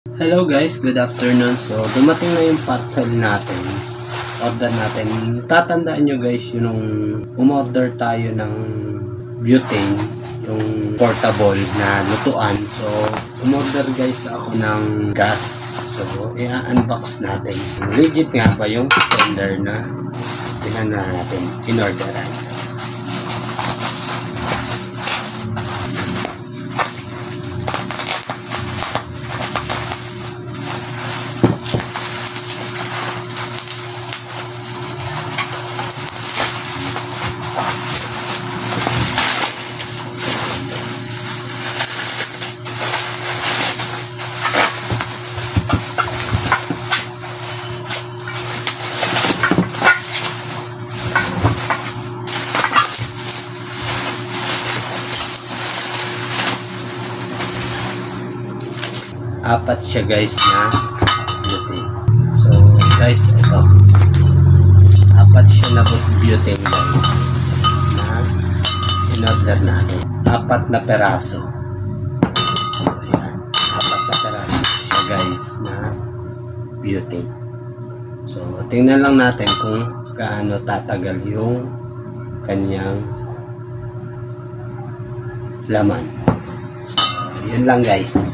Hello guys, good afternoon. So, dumating na yung parcel natin. Order natin. Tatandaan nyo guys, yung umorder tayo ng butane, yung portable na lutuan. So, umorder guys ako ng gas. So, i-unbox natin. Legit nga ba yung seller na tingnan na natin in-orderan. Apat siya guys na butane. So guys, ito. Apat siya na butane guys na in-order natin. Apat na peraso. So ayan. Apat na peraso siya guys na butane. So tingnan lang natin kung gaano tatagal yung kanyang laman. So yun lang guys.